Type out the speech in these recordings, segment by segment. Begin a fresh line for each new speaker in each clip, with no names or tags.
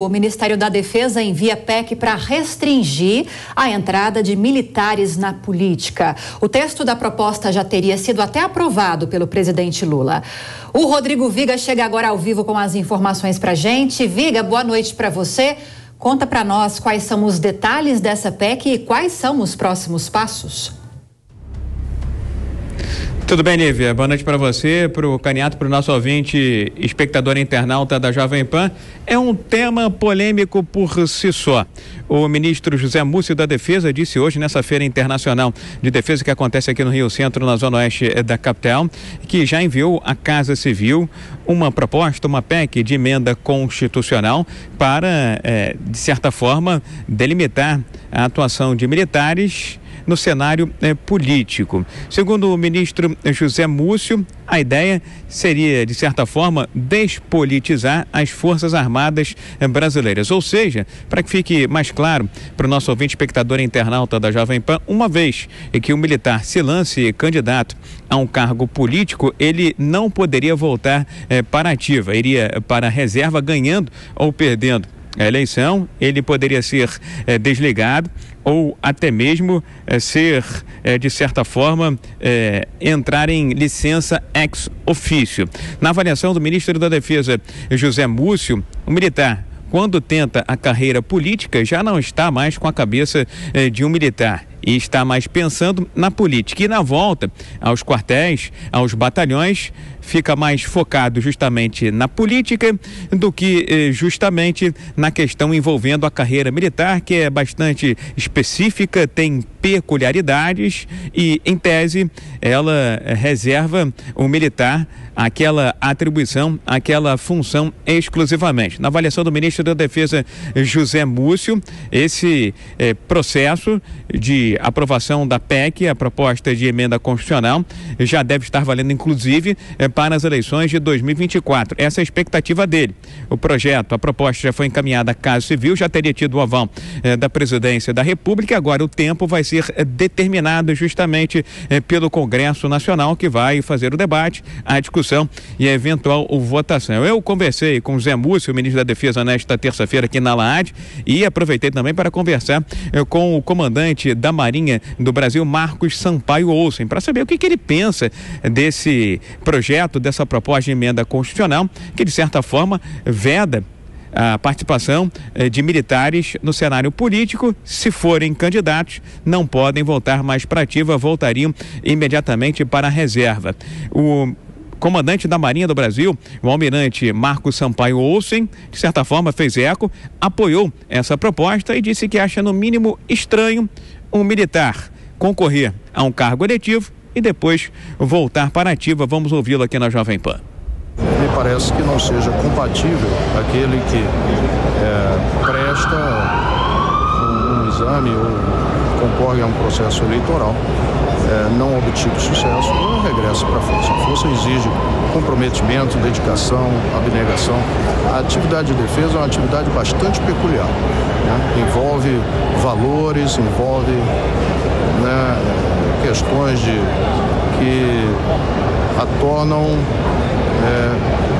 O Ministério da Defesa envia PEC para restringir a entrada de militares na política. O texto da proposta já teria sido até aprovado pelo presidente Lula. O Rodrigo Viga chega agora ao vivo com as informações para a gente. Viga, boa noite para você. Conta para nós quais são os detalhes dessa PEC e quais são os próximos passos.
Tudo bem, Lívia? Boa noite para você, para o Caniato, para o nosso ouvinte, espectador internauta da Jovem Pan. É um tema polêmico por si só. O ministro José Múcio da Defesa disse hoje, nessa Feira Internacional de Defesa que acontece aqui no Rio Centro, na zona oeste da capital, que já enviou à Casa Civil uma proposta, uma PEC de emenda constitucional para, de certa forma, delimitar a atuação de militares no cenário político. Segundo o ministro José Múcio, a ideia seria, de certa forma, despolitizar as Forças Armadas brasileiras. Ou seja, para que fique mais claro para o nosso ouvinte, espectador e internauta da Jovem Pan, uma vez que o militar se lance candidato a um cargo político, ele não poderia voltar para a ativa, iria para a reserva, ganhando ou perdendo a eleição. Ele poderia ser desligado ou até mesmo ser, de certa forma, entrar em licença ex officio. Na avaliação do ministro da Defesa, José Múcio, o militar, quando tenta a carreira política, já não está mais com a cabeça de um militar e está mais pensando na política. E na volta aos quartéis, aos batalhões, fica mais focado justamente na política do que justamente na questão envolvendo a carreira militar, que é bastante específica, tem peculiaridades e, em tese, ela reserva o militar aquela atribuição, aquela função exclusivamente. Na avaliação do ministro da Defesa, José Múcio, esse processo de aprovação da PEC, a proposta de emenda constitucional, já deve estar valendo, inclusive, para as eleições de 2024. Essa é a expectativa dele. O projeto, a proposta já foi encaminhada à Casa Civil, já teria tido o aval da Presidência da República. Agora o tempo vai ser determinado justamente pelo Congresso Nacional, que vai fazer o debate, a discussão e a eventual votação. Eu conversei com o Zé Múcio, o ministro da Defesa, nesta terça-feira aqui na LAAD, e aproveitei também para conversar com o comandante da Marinha do Brasil, Marcos Sampaio Olsen, para saber o que ele pensa desse projeto, dessa proposta de emenda constitucional, que de certa forma veda a participação de militares no cenário político. Se forem candidatos, não podem voltar mais para a ativa, voltariam imediatamente para a reserva. O comandante da Marinha do Brasil, o almirante Marcos Sampaio Olsen, de certa forma fez eco, apoiou essa proposta e disse que acha no mínimo estranho um militar concorrer a um cargo eletivo e depois voltar para a ativa. Vamos ouvi-lo aqui na Jovem Pan.
Me parece que não seja compatível aquele que presta um exame ou concorre a um processo eleitoral, não obtido sucesso, ou regressa para a força. A força exige comprometimento, dedicação, abnegação. A atividade de defesa é uma atividade bastante peculiar, né? Envolve valores, envolve questões que a tornam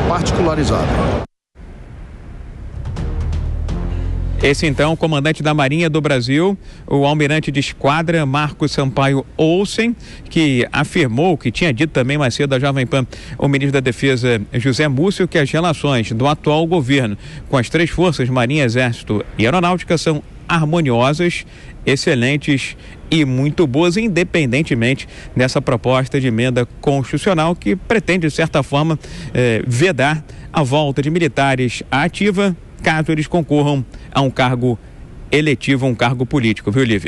particularizada.
Esse então, o comandante da Marinha do Brasil, o almirante de esquadra Marcos Sampaio Olsen, que afirmou, que tinha dito também mais cedo da Jovem Pan, o ministro da Defesa José Múcio, que as relações do atual governo com as três forças, Marinha, Exército e Aeronáutica, são harmoniosas, excelentes e muito boas, independentemente dessa proposta de emenda constitucional que pretende, de certa forma, vedar a volta de militares à ativa, caso eles concorram a um cargo eletivo, um cargo político, viu, Lívia?